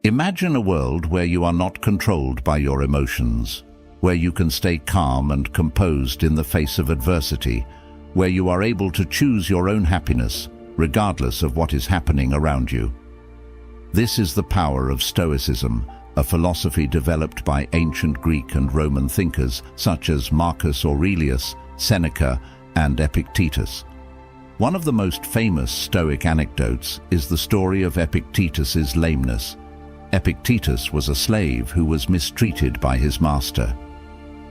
Imagine a world where you are not controlled by your emotions, where you can stay calm and composed in the face of adversity, where you are able to choose your own happiness, regardless of what is happening around you. This is the power of Stoicism, a philosophy developed by ancient Greek and Roman thinkers such as Marcus Aurelius, Seneca, and Epictetus. One of the most famous Stoic anecdotes is the story of Epictetus's lameness. Epictetus was a slave who was mistreated by his master.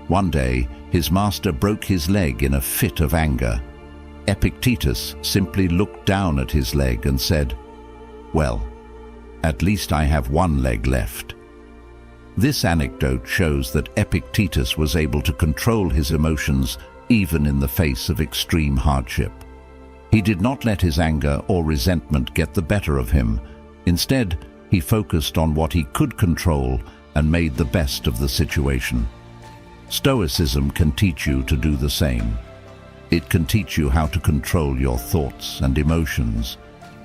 One day, his master broke his leg in a fit of anger. Epictetus simply looked down at his leg and said, "Well, at least I have one leg left." This anecdote shows that Epictetus was able to control his emotions even in the face of extreme hardship. He did not let his anger or resentment get the better of him. Instead, he focused on what he could control and made the best of the situation. Stoicism can teach you to do the same. It can teach you how to control your thoughts and emotions,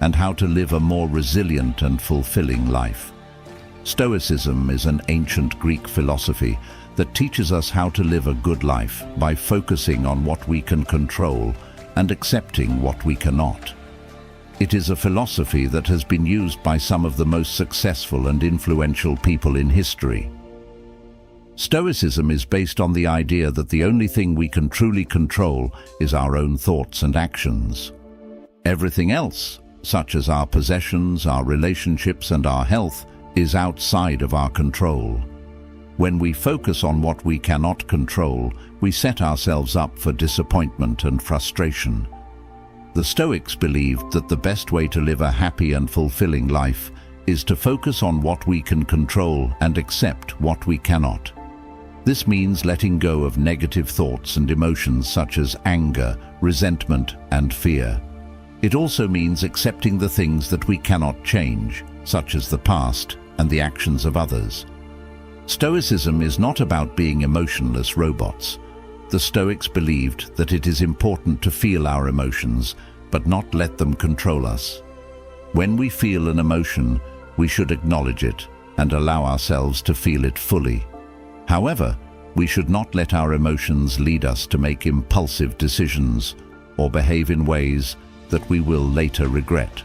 and how to live a more resilient and fulfilling life. Stoicism is an ancient Greek philosophy that teaches us how to live a good life by focusing on what we can control and accepting what we cannot. It is a philosophy that has been used by some of the most successful and influential people in history. Stoicism is based on the idea that the only thing we can truly control is our own thoughts and actions. Everything else, such as our possessions, our relationships, and our health, is outside of our control. When we focus on what we cannot control, we set ourselves up for disappointment and frustration. The Stoics believed that the best way to live a happy and fulfilling life is to focus on what we can control and accept what we cannot. This means letting go of negative thoughts and emotions such as anger, resentment, and fear. It also means accepting the things that we cannot change, such as the past and the actions of others. Stoicism is not about being emotionless robots. The Stoics believed that it is important to feel our emotions, but not let them control us. When we feel an emotion, we should acknowledge it and allow ourselves to feel it fully. However, we should not let our emotions lead us to make impulsive decisions or behave in ways that we will later regret.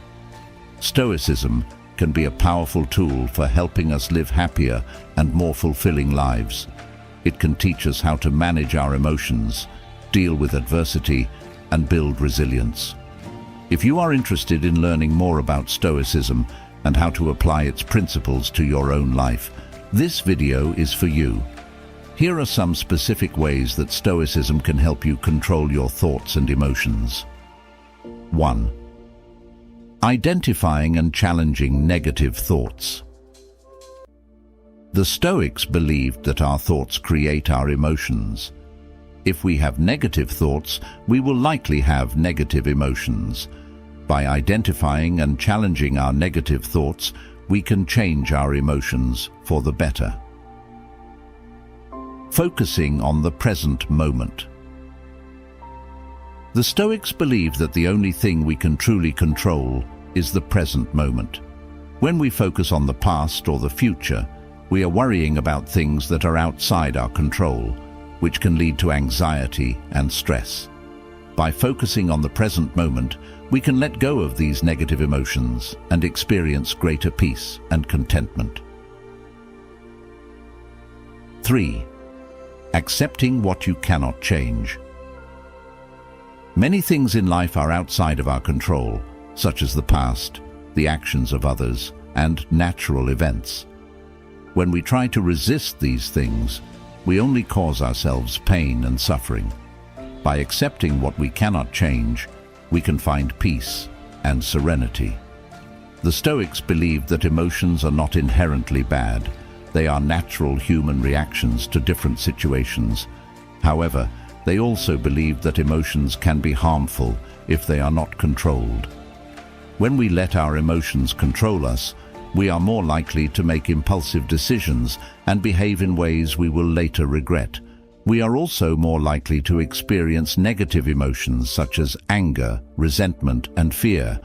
Stoicism can be a powerful tool for helping us live happier and more fulfilling lives. It can teach us how to manage our emotions, deal with adversity, and build resilience. If you are interested in learning more about Stoicism and how to apply its principles to your own life, this video is for you. Here are some specific ways that Stoicism can help you control your thoughts and emotions. 1. Identifying and challenging negative thoughts. The Stoics believed that our thoughts create our emotions. If we have negative thoughts, we will likely have negative emotions. By identifying and challenging our negative thoughts, we can change our emotions for the better. Focusing on the present moment. The Stoics believe that the only thing we can truly control is the present moment. When we focus on the past or the future, we are worrying about things that are outside our control, which can lead to anxiety and stress. By focusing on the present moment, we can let go of these negative emotions and experience greater peace and contentment. 3. Accepting what you cannot change. Many things in life are outside of our control, such as the past, the actions of others, and natural events. When we try to resist these things, we only cause ourselves pain and suffering. By accepting what we cannot change, we can find peace and serenity. The Stoics believed that emotions are not inherently bad. They are natural human reactions to different situations. However, they also believed that emotions can be harmful if they are not controlled. When we let our emotions control us, we are more likely to make impulsive decisions and behave in ways we will later regret. We are also more likely to experience negative emotions such as anger, resentment, and fear.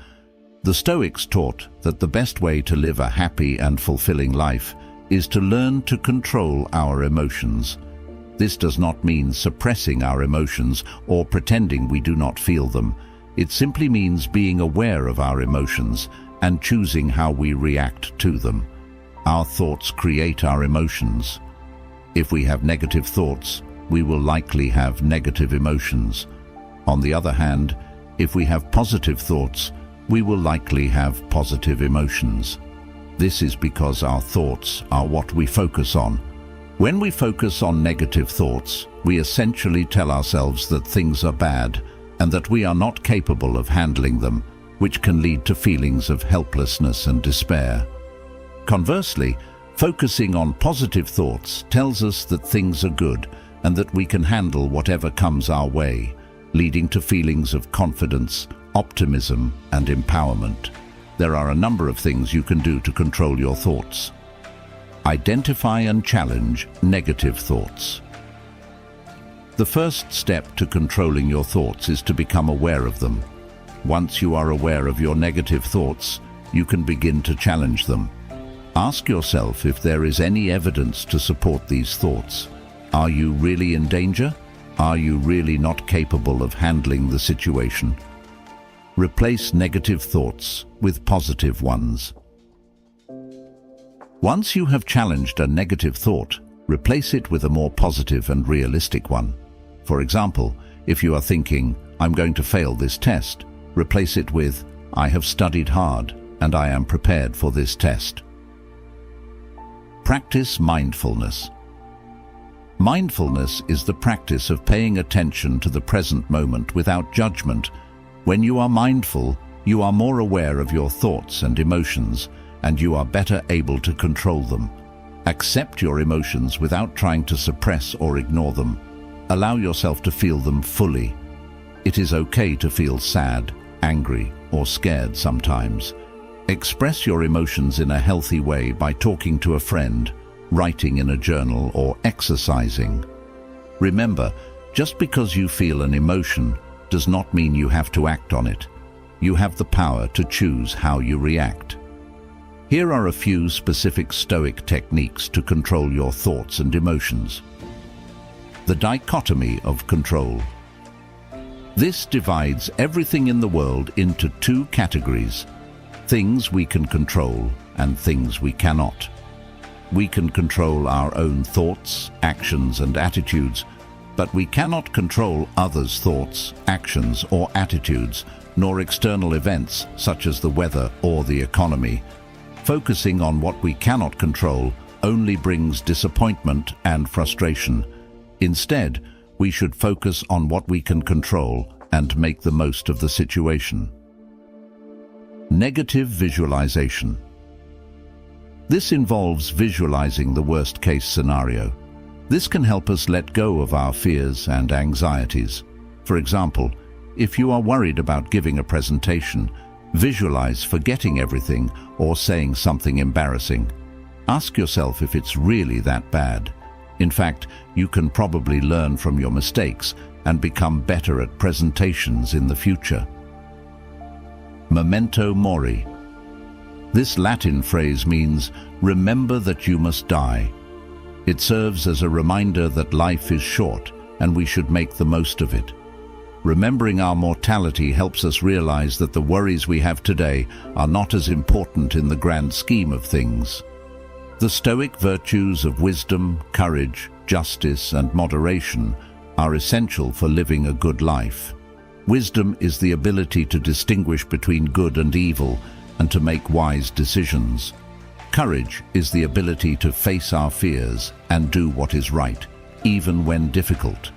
The Stoics taught that the best way to live a happy and fulfilling life is to learn to control our emotions. This does not mean suppressing our emotions or pretending we do not feel them. It simply means being aware of our emotions and choosing how we react to them. Our thoughts create our emotions. If we have negative thoughts, we will likely have negative emotions. On the other hand, if we have positive thoughts, we will likely have positive emotions. This is because our thoughts are what we focus on. When we focus on negative thoughts, we essentially tell ourselves that things are bad and that we are not capable of handling them, which can lead to feelings of helplessness and despair. Conversely, focusing on positive thoughts tells us that things are good and that we can handle whatever comes our way, leading to feelings of confidence, optimism, and empowerment. There are a number of things you can do to control your thoughts. Identify and challenge negative thoughts. The first step to controlling your thoughts is to become aware of them. Once you are aware of your negative thoughts, you can begin to challenge them. Ask yourself if there is any evidence to support these thoughts. Are you really in danger? Are you really not capable of handling the situation? Replace negative thoughts with positive ones. Once you have challenged a negative thought, replace it with a more positive and realistic one. For example, if you are thinking, "I'm going to fail this test," replace it with, "I have studied hard and I am prepared for this test." Practice mindfulness. Mindfulness is the practice of paying attention to the present moment without judgment. When you are mindful, you are more aware of your thoughts and emotions, and you are better able to control them. Accept your emotions without trying to suppress or ignore them. Allow yourself to feel them fully. It is okay to feel sad, angry, or scared sometimes. Express your emotions in a healthy way by talking to a friend, writing in a journal, or exercising. Remember, just because you feel an emotion does not mean you have to act on it. You have the power to choose how you react. Here are a few specific Stoic techniques to control your thoughts and emotions. The dichotomy of control. This divides everything in the world into two categories: things we can control and things we cannot. We can control our own thoughts, actions, and attitudes, but we cannot control others' thoughts, actions, or attitudes, nor external events such as the weather or the economy. Focusing on what we cannot control only brings disappointment and frustration. Instead, we should focus on what we can control and make the most of the situation. Negative visualization. This involves visualizing the worst-case scenario. This can help us let go of our fears and anxieties. For example, if you are worried about giving a presentation, visualize forgetting everything or saying something embarrassing. Ask yourself if it's really that bad. In fact, you can probably learn from your mistakes and become better at presentations in the future. Memento mori. This Latin phrase means, "Remember that you must die." It serves as a reminder that life is short and we should make the most of it. Remembering our mortality helps us realize that the worries we have today are not as important in the grand scheme of things. The Stoic virtues of wisdom, courage, justice, and moderation are essential for living a good life. Wisdom is the ability to distinguish between good and evil and to make wise decisions. Courage is the ability to face our fears and do what is right, even when difficult.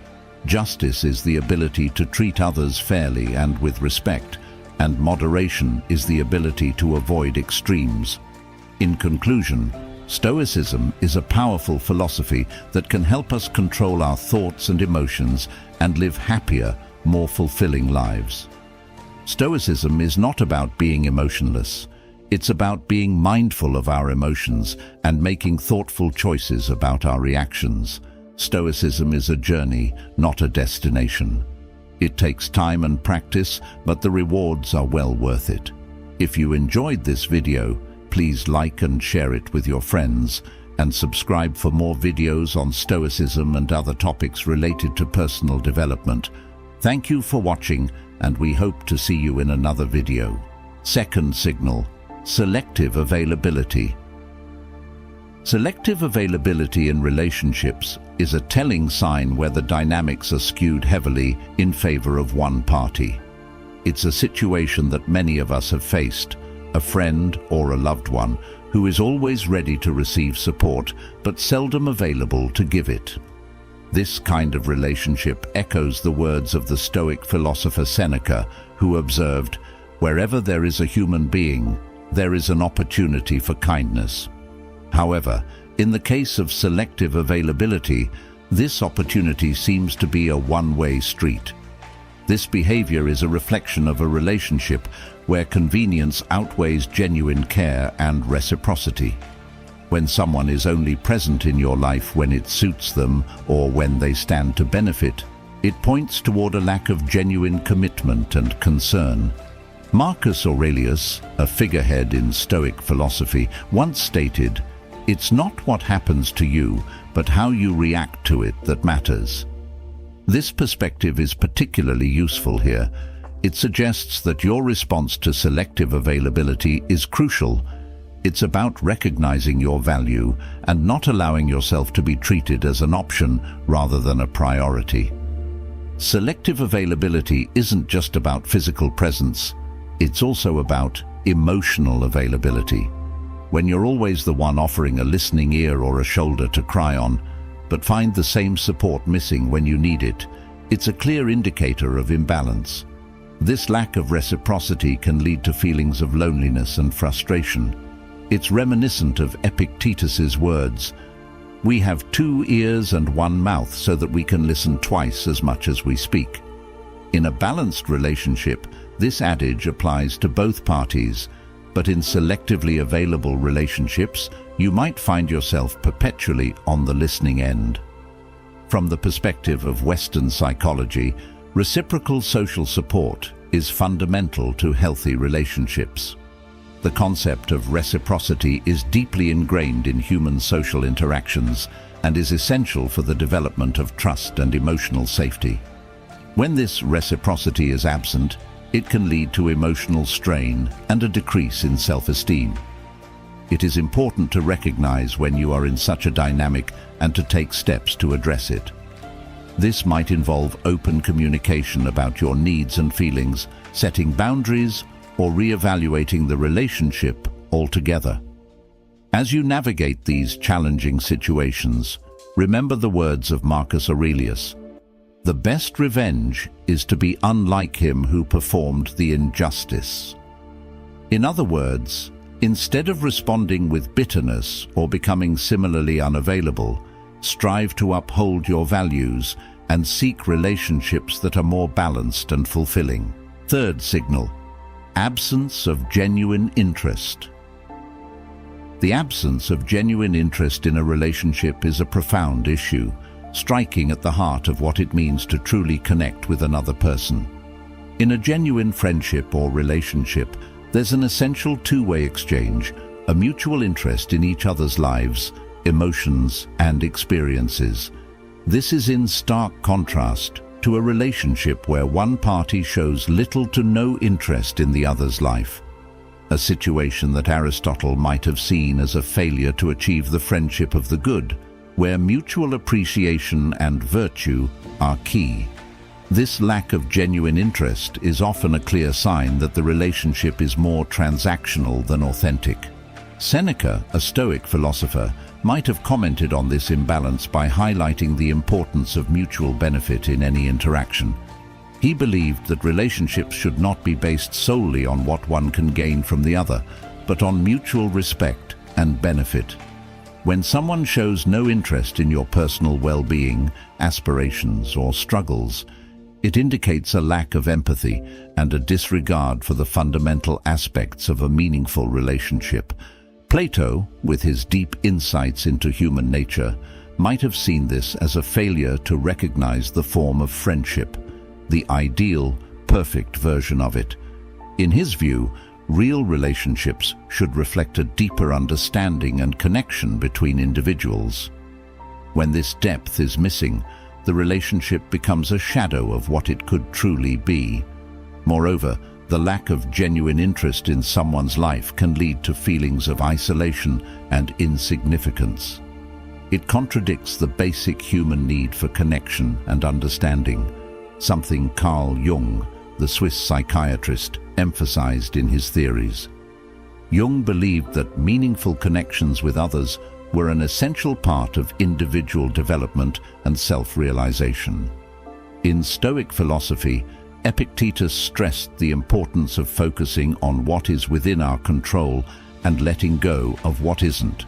Justice is the ability to treat others fairly and with respect, and moderation is the ability to avoid extremes. In conclusion, Stoicism is a powerful philosophy that can help us control our thoughts and emotions and live happier, more fulfilling lives. Stoicism is not about being emotionless. It's about being mindful of our emotions and making thoughtful choices about our reactions. Stoicism is a journey, not a destination. It takes time and practice, but the rewards are well worth it. If you enjoyed this video, please like and share it with your friends, and subscribe for more videos on Stoicism and other topics related to personal development. Thank you for watching, and we hope to see you in another video. Second signal, selective availability. Selective availability in relationships is a telling sign where the dynamics are skewed heavily in favor of one party. It's a situation that many of us have faced, a friend or a loved one who is always ready to receive support but seldom available to give it. This kind of relationship echoes the words of the Stoic philosopher Seneca, who observed, "Wherever there is a human being, there is an opportunity for kindness." However, in the case of selective availability, this opportunity seems to be a one-way street. This behavior is a reflection of a relationship where convenience outweighs genuine care and reciprocity. When someone is only present in your life when it suits them or when they stand to benefit, it points toward a lack of genuine commitment and concern. Marcus Aurelius, a figurehead in Stoic philosophy, once stated, "It's not what happens to you, but how you react to it that matters." This perspective is particularly useful here. It suggests that your response to selective availability is crucial. It's about recognizing your value and not allowing yourself to be treated as an option rather than a priority. Selective availability isn't just about physical presence. It's also about emotional availability. When you're always the one offering a listening ear or a shoulder to cry on, but find the same support missing when you need it, it's a clear indicator of imbalance. This lack of reciprocity can lead to feelings of loneliness and frustration. It's reminiscent of Epictetus's words, "We have 2 ears and 1 mouth so that we can listen twice as much as we speak." In a balanced relationship, this adage applies to both parties, but in selectively available relationships, you might find yourself perpetually on the listening end. From the perspective of Western psychology, reciprocal social support is fundamental to healthy relationships. The concept of reciprocity is deeply ingrained in human social interactions and is essential for the development of trust and emotional safety. When this reciprocity is absent, it can lead to emotional strain and a decrease in self-esteem. It is important to recognize when you are in such a dynamic and to take steps to address it. This might involve open communication about your needs and feelings, setting boundaries, or reevaluating the relationship altogether. As you navigate these challenging situations, remember the words of Marcus Aurelius, "The best revenge is to be unlike him who performed the injustice." In other words, instead of responding with bitterness or becoming similarly unavailable, strive to uphold your values and seek relationships that are more balanced and fulfilling. Third signal, absence of genuine interest. The absence of genuine interest in a relationship is a profound issue, striking at the heart of what it means to truly connect with another person. In a genuine friendship or relationship, there's an essential two-way exchange, a mutual interest in each other's lives, emotions, and experiences. This is in stark contrast to a relationship where one party shows little to no interest in the other's life, a situation that Aristotle might have seen as a failure to achieve the friendship of the good, where mutual appreciation and virtue are key. This lack of genuine interest is often a clear sign that the relationship is more transactional than authentic. Seneca, a Stoic philosopher, might have commented on this imbalance by highlighting the importance of mutual benefit in any interaction. He believed that relationships should not be based solely on what one can gain from the other, but on mutual respect and benefit. When someone shows no interest in your personal well-being, aspirations, or struggles, it indicates a lack of empathy and a disregard for the fundamental aspects of a meaningful relationship. Plato, with his deep insights into human nature, might have seen this as a failure to recognize the form of friendship, the ideal, perfect version of it. In his view, Real relationships should reflect a deeper understanding and connection between individuals. When this depth is missing, the relationship becomes a shadow of what it could truly be. Moreover, the lack of genuine interest in someone's life can lead to feelings of isolation and insignificance. It contradicts the basic human need for connection and understanding, something Carl Jung, the Swiss psychiatrist, emphasized in his theories. Jung believed that meaningful connections with others were an essential part of individual development and self-realization. In Stoic philosophy, Epictetus stressed the importance of focusing on what is within our control and letting go of what isn't.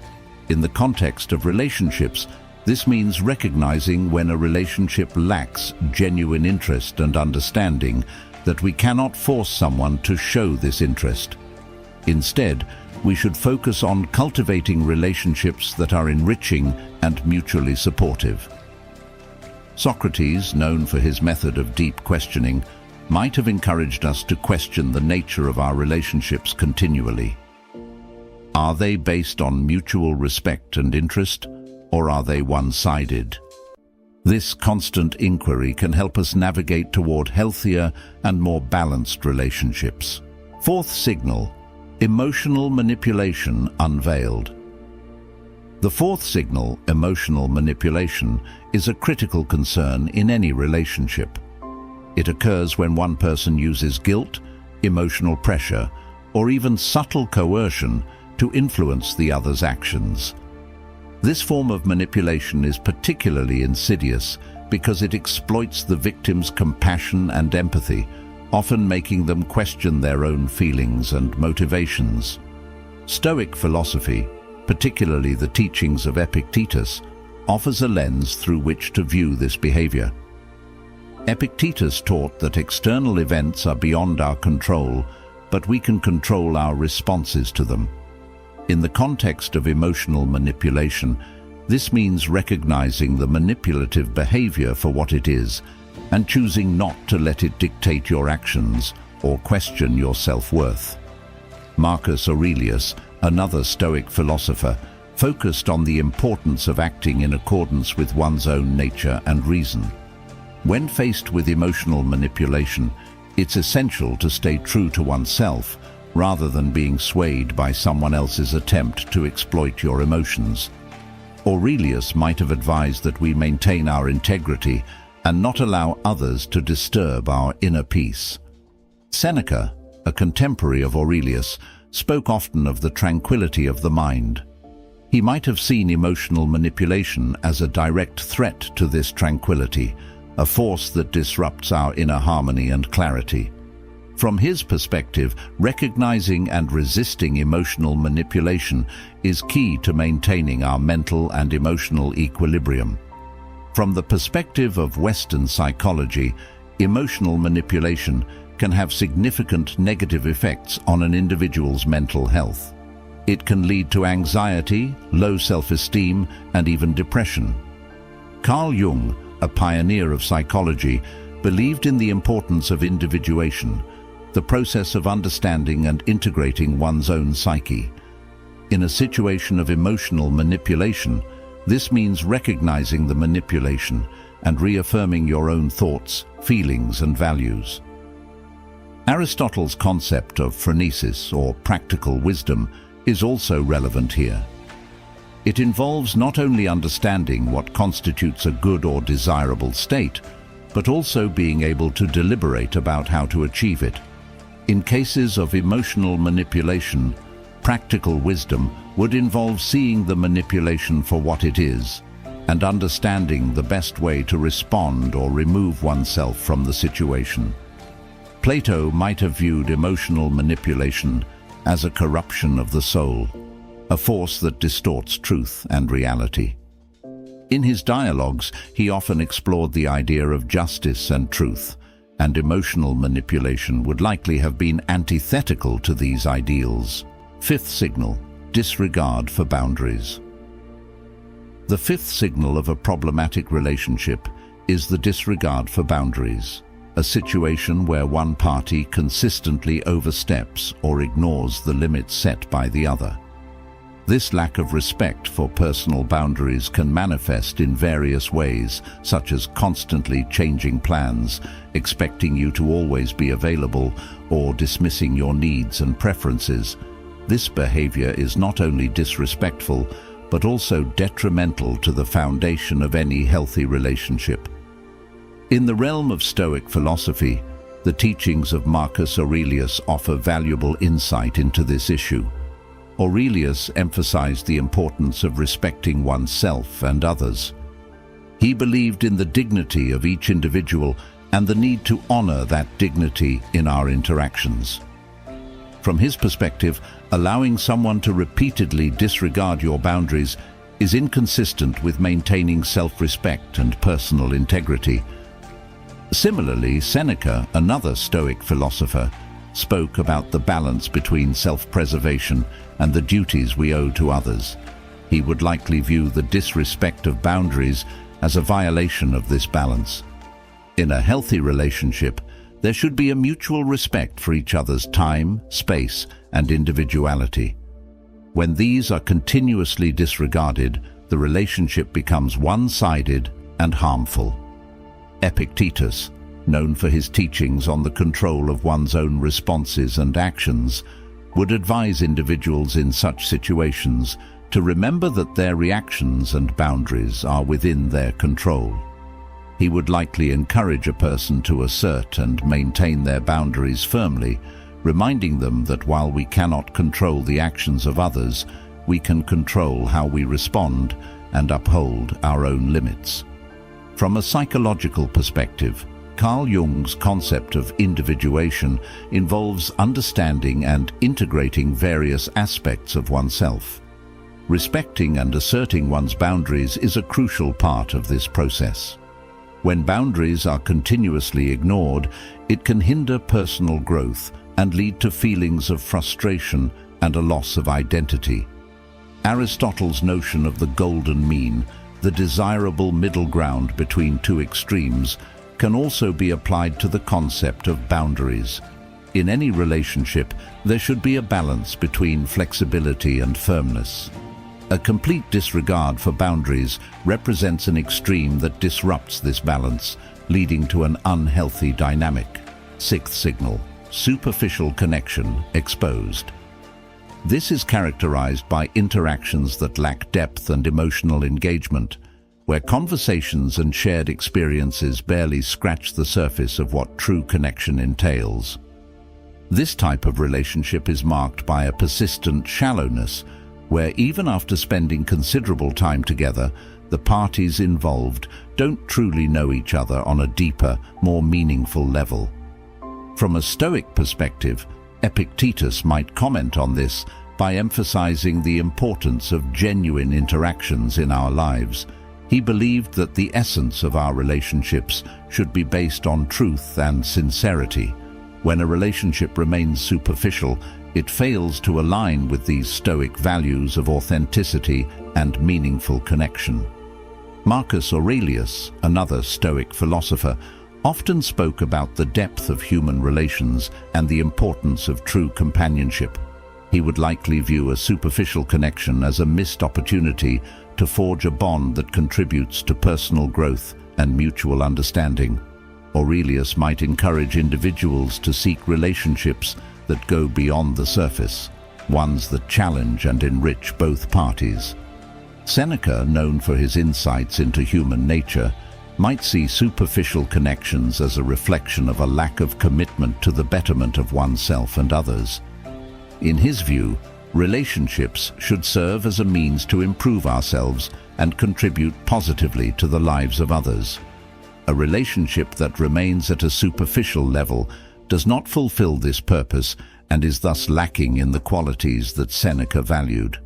In the context of relationships, this means recognizing when a relationship lacks genuine interest and understanding, that we cannot force someone to show this interest. Instead, we should focus on cultivating relationships that are enriching and mutually supportive. Socrates, known for his method of deep questioning, might have encouraged us to question the nature of our relationships continually. Are they based on mutual respect and interest, or are they one-sided? This constant inquiry can help us navigate toward healthier and more balanced relationships. Fourth signal: emotional manipulation unveiled. The fourth signal, emotional manipulation, is a critical concern in any relationship. It occurs when one person uses guilt, emotional pressure, or even subtle coercion to influence the other's actions. This form of manipulation is particularly insidious because it exploits the victim's compassion and empathy, often making them question their own feelings and motivations. Stoic philosophy, particularly the teachings of Epictetus, offers a lens through which to view this behavior. Epictetus taught that external events are beyond our control, but we can control our responses to them. In the context of emotional manipulation, this means recognizing the manipulative behavior for what it is and choosing not to let it dictate your actions or question your self-worth. Marcus Aurelius, another Stoic philosopher, focused on the importance of acting in accordance with one's own nature and reason. When faced with emotional manipulation, it's essential to stay true to oneself rather than being swayed by someone else's attempt to exploit your emotions. Aurelius might have advised that we maintain our integrity and not allow others to disturb our inner peace. Seneca, a contemporary of Aurelius, spoke often of the tranquility of the mind. He might have seen emotional manipulation as a direct threat to this tranquility, a force that disrupts our inner harmony and clarity. From his perspective, recognizing and resisting emotional manipulation is key to maintaining our mental and emotional equilibrium. From the perspective of Western psychology, emotional manipulation can have significant negative effects on an individual's mental health. It can lead to anxiety, low self-esteem, and even depression. Carl Jung, a pioneer of psychology, believed in the importance of individuation, the process of understanding and integrating one's own psyche. In a situation of emotional manipulation, this means recognizing the manipulation and reaffirming your own thoughts, feelings, and values. Aristotle's concept of phronesis, or practical wisdom, is also relevant here. It involves not only understanding what constitutes a good or desirable state, but also being able to deliberate about how to achieve it. In cases of emotional manipulation, practical wisdom would involve seeing the manipulation for what it is and understanding the best way to respond or remove oneself from the situation. Plato might have viewed emotional manipulation as a corruption of the soul, a force that distorts truth and reality. In his dialogues, he often explored the idea of justice and truth, and emotional manipulation would likely have been antithetical to these ideals. Fifth signal: disregard for boundaries. The fifth signal of a problematic relationship is the disregard for boundaries, a situation where one party consistently oversteps or ignores the limits set by the other. This lack of respect for personal boundaries can manifest in various ways, such as constantly changing plans, expecting you to always be available, or dismissing your needs and preferences. This behavior is not only disrespectful, but also detrimental to the foundation of any healthy relationship. In the realm of Stoic philosophy, the teachings of Marcus Aurelius offer valuable insight into this issue. Aurelius emphasized the importance of respecting oneself and others. He believed in the dignity of each individual and the need to honor that dignity in our interactions. From his perspective, allowing someone to repeatedly disregard your boundaries is inconsistent with maintaining self-respect and personal integrity. Similarly, Seneca, another Stoic philosopher, spoke about the balance between self-preservation and the duties we owe to others. He would likely view the disrespect of boundaries as a violation of this balance. In a healthy relationship, there should be a mutual respect for each other's time, space, and individuality. When these are continuously disregarded, the relationship becomes one-sided and harmful. Epictetus, known for his teachings on the control of one's own responses and actions, would advise individuals in such situations to remember that their reactions and boundaries are within their control. He would likely encourage a person to assert and maintain their boundaries firmly, reminding them that while we cannot control the actions of others, we can control how we respond and uphold our own limits. From a psychological perspective, Carl Jung's concept of individuation involves understanding and integrating various aspects of oneself. Respecting and asserting one's boundaries is a crucial part of this process. When boundaries are continuously ignored, it can hinder personal growth and lead to feelings of frustration and a loss of identity. Aristotle's notion of the golden mean, the desirable middle ground between two extremes, can also be applied to the concept of boundaries. In any relationship, there should be a balance between flexibility and firmness. A complete disregard for boundaries represents an extreme that disrupts this balance, leading to an unhealthy dynamic. Sixth signal: superficial connection exposed. This is characterized by interactions that lack depth and emotional engagement, where conversations and shared experiences barely scratch the surface of what true connection entails. This type of relationship is marked by a persistent shallowness, where even after spending considerable time together, the parties involved don't truly know each other on a deeper, more meaningful level. From a Stoic perspective, Epictetus might comment on this by emphasizing the importance of genuine interactions in our lives. He believed that the essence of our relationships should be based on truth and sincerity. When a relationship remains superficial, it fails to align with these Stoic values of authenticity and meaningful connection. Marcus Aurelius, another Stoic philosopher, often spoke about the depth of human relations and the importance of true companionship. He would likely view a superficial connection as a missed opportunity to forge a bond that contributes to personal growth and mutual understanding. Aurelius might encourage individuals to seek relationships that go beyond the surface, ones that challenge and enrich both parties. Seneca, known for his insights into human nature, might see superficial connections as a reflection of a lack of commitment to the betterment of oneself and others. In his view, relationships should serve as a means to improve ourselves and contribute positively to the lives of others. A relationship that remains at a superficial level does not fulfill this purpose and is thus lacking in the qualities that Seneca valued.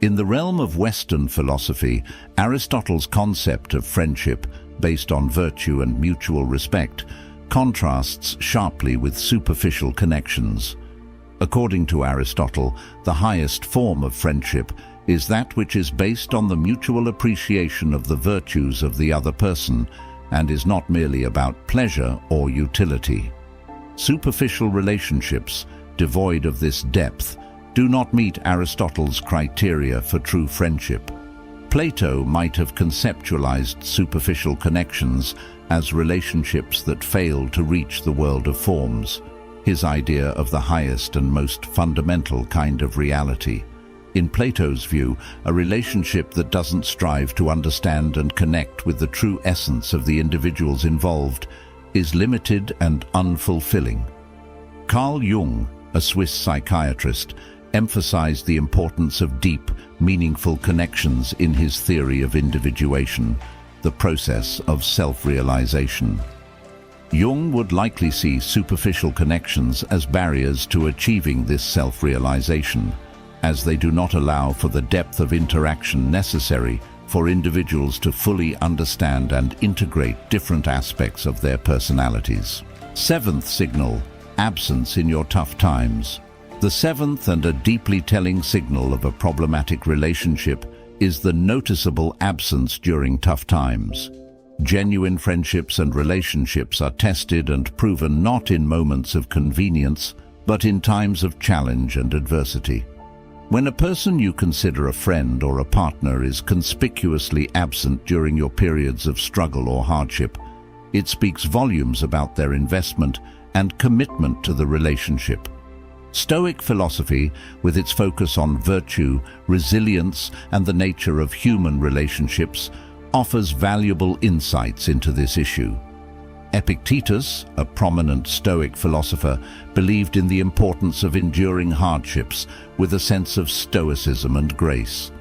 In the realm of Western philosophy, Aristotle's concept of friendship, based on virtue and mutual respect, contrasts sharply with superficial connections. According to Aristotle, the highest form of friendship is that which is based on the mutual appreciation of the virtues of the other person and is not merely about pleasure or utility. Superficial relationships, devoid of this depth, do not meet Aristotle's criteria for true friendship. Plato might have conceptualized superficial connections as relationships that fail to reach the world of forms, his idea of the highest and most fundamental kind of reality. In Plato's view, a relationship that doesn't strive to understand and connect with the true essence of the individuals involved is limited and unfulfilling. Carl Jung, a Swiss psychiatrist, emphasized the importance of deep, meaningful connections in his theory of individuation, the process of self-realization. Jung would likely see superficial connections as barriers to achieving this self-realization, as they do not allow for the depth of interaction necessary for individuals to fully understand and integrate different aspects of their personalities. Seventh signal: absence in your tough times. The seventh and a deeply telling signal of a problematic relationship is the noticeable absence during tough times. Genuine friendships and relationships are tested and proven not in moments of convenience, but in times of challenge and adversity. When a person you consider a friend or a partner is conspicuously absent during your periods of struggle or hardship, it speaks volumes about their investment and commitment to the relationship. Stoic philosophy, with its focus on virtue, resilience, and the nature of human relationships, offers valuable insights into this issue. Epictetus, a prominent Stoic philosopher, believed in the importance of enduring hardships with a sense of stoicism and grace.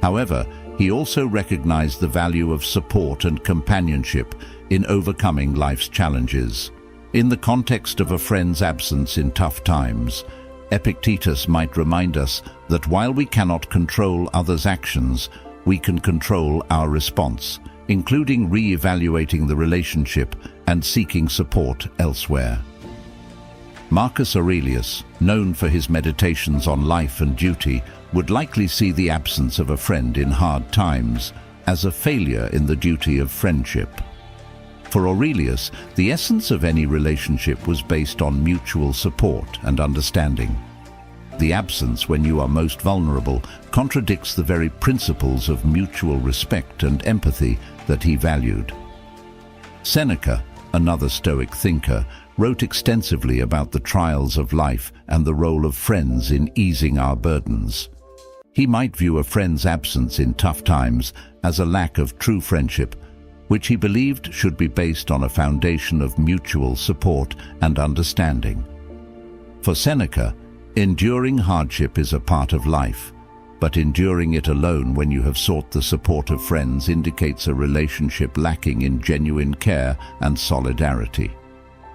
However, he also recognized the value of support and companionship in overcoming life's challenges. In the context of a friend's absence in tough times, Epictetus might remind us that while we cannot control others' actions, we can control our response, including re-evaluating the relationship and seeking support elsewhere. Marcus Aurelius, known for his meditations on life and duty, would likely see the absence of a friend in hard times as a failure in the duty of friendship. For Aurelius, the essence of any relationship was based on mutual support and understanding. The absence when you are most vulnerable contradicts the very principles of mutual respect and empathy that he valued. Seneca, another Stoic thinker, wrote extensively about the trials of life and the role of friends in easing our burdens. He might view a friend's absence in tough times as a lack of true friendship, which he believed should be based on a foundation of mutual support and understanding. For Seneca, enduring hardship is a part of life, but enduring it alone when you have sought the support of friends indicates a relationship lacking in genuine care and solidarity.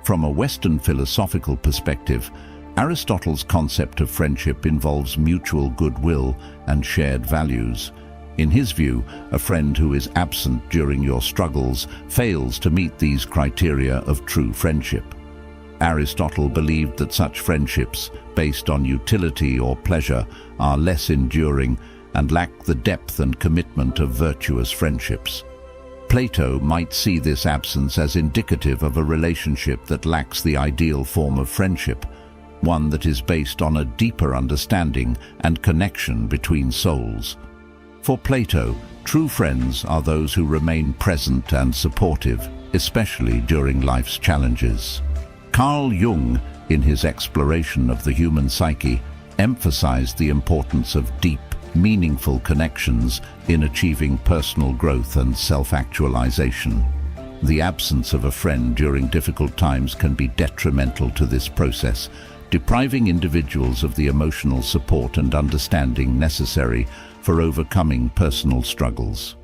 From a Western philosophical perspective, Aristotle's concept of friendship involves mutual goodwill and shared values. In his view, a friend who is absent during your struggles fails to meet these criteria of true friendship. Aristotle believed that such friendships, based on utility or pleasure, are less enduring and lack the depth and commitment of virtuous friendships. Plato might see this absence as indicative of a relationship that lacks the ideal form of friendship, one that is based on a deeper understanding and connection between souls. For Plato, true friends are those who remain present and supportive, especially during life's challenges. Carl Jung, in his exploration of the human psyche, emphasized the importance of deep, meaningful connections in achieving personal growth and self-actualization. The absence of a friend during difficult times can be detrimental to this process, depriving individuals of the emotional support and understanding necessary for overcoming personal struggles.